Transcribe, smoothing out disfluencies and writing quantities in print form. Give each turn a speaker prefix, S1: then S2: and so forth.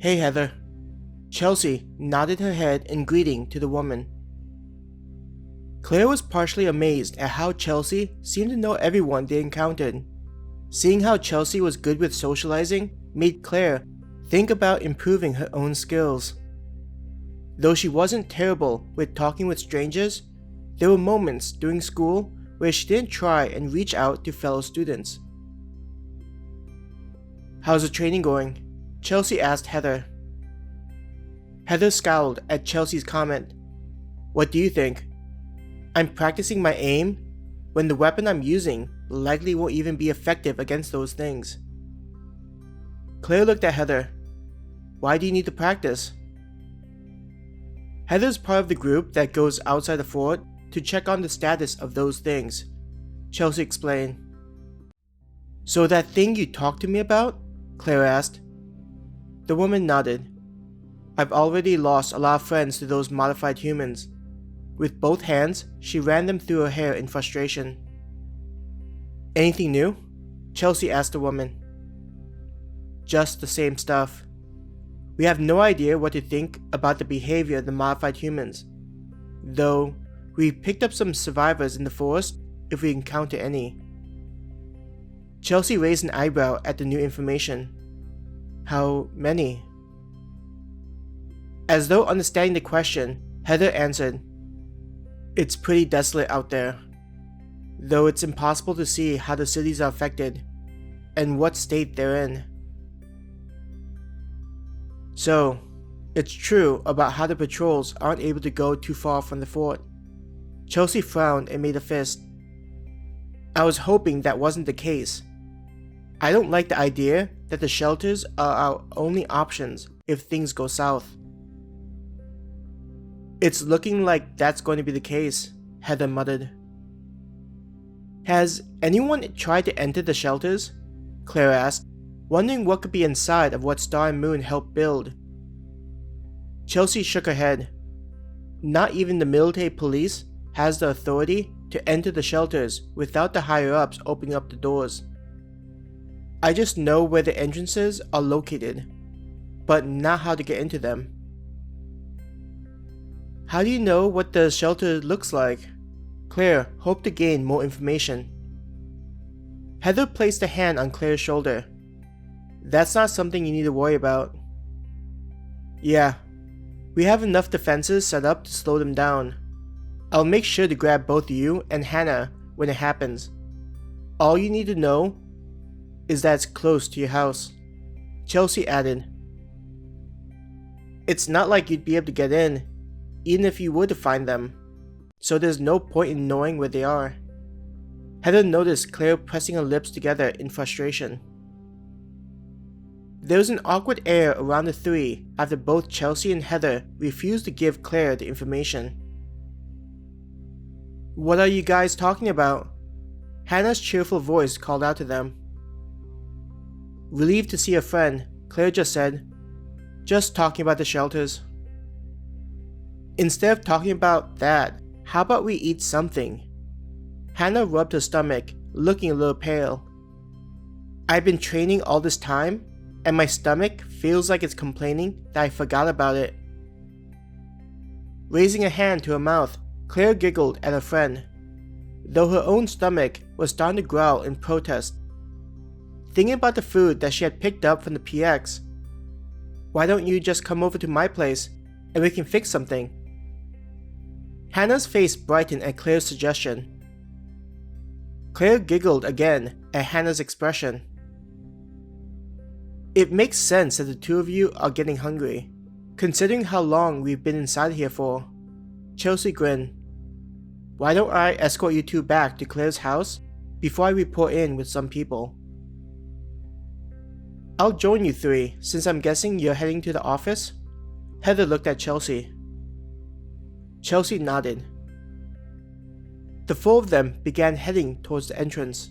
S1: Hey, Heather. Chelsea nodded her head in greeting to the woman. Claire was partially amazed at how Chelsea seemed to know everyone they encountered. Seeing how Chelsea was good with socializing made Claire think about improving her own skills. Though she wasn't terrible with talking with strangers, there were moments during school where she didn't try and reach out to fellow students. "How's the training going?" Chelsea asked Heather. Heather scowled at Chelsea's comment. "What do you think? I'm practicing my aim when the weapon I'm using likely won't even be effective against those things." Claire looked at Heather. "Why do you need to practice?" Heather's part of the group that goes outside the fort to check on the status of those things, Chelsea explained. "So that thing you talked to me about?" Claire asked. The woman nodded. "I've already lost a lot of friends to those modified humans." With both hands, she ran them through her hair in frustration. "Anything new?" Chelsea asked the woman. "Just the same stuff. We have no idea what to think about the behavior of the modified humans. Though, we picked up some survivors in the forest if we encounter any." Chelsea raised an eyebrow at the new information. "How many?" As though understanding the question, Heather answered, "It's pretty desolate out there, though it's impossible to see how the cities are affected and what state they're in." "So, it's true about how the patrols aren't able to go too far from the fort." Chelsea frowned and made a fist. "I was hoping that wasn't the case. I don't like the idea that the shelters are our only options if things go south." "It's looking like that's going to be the case," Heather muttered. "Has anyone tried to enter the shelters?" Claire asked, wondering what could be inside of what Star and Moon helped build. Chelsea shook her head. "Not even the military police has the authority to enter the shelters without the higher-ups opening up the doors. I just know where the entrances are located, but not how to get into them." "How do you know what the shelter looks like?" Claire hoped to gain more information. Heather placed a hand on Claire's shoulder. "That's not something you need to worry about." "Yeah, we have enough defenses set up to slow them down. I'll make sure to grab both you and Hannah when it happens. All you need to know is that it's close to your house," Chelsea added. "It's not like you'd be able to get in, even if you were to find them, so there's no point in knowing where they are." Heather noticed Claire pressing her lips together in frustration. There was an awkward air around the three after both Chelsea and Heather refused to give Claire the information. "What are you guys talking about?" Hannah's cheerful voice called out to them. Relieved to see a friend, Claire just said, "Just talking about the shelters." "Instead of talking about that, how about we eat something?" Hannah rubbed her stomach, looking a little pale. "I've been training all this time, and my stomach feels like it's complaining that I forgot about it." Raising a hand to her mouth, Claire giggled at her friend, though her own stomach was starting to growl in protest. Thinking about the food that she had picked up from the PX, "Why don't you just come over to my place and we can fix something?" Hannah's face brightened at Claire's suggestion. Claire giggled again at Hannah's expression. "It makes sense that the two of you are getting hungry, considering how long we've been inside here for." Chelsea grinned. "Why don't I escort you two back to Claire's house before I report in with some people?" "I'll join you three, since I'm guessing you're heading to the office?" Heather looked at Chelsea. Chelsea nodded. The four of them began heading towards the entrance.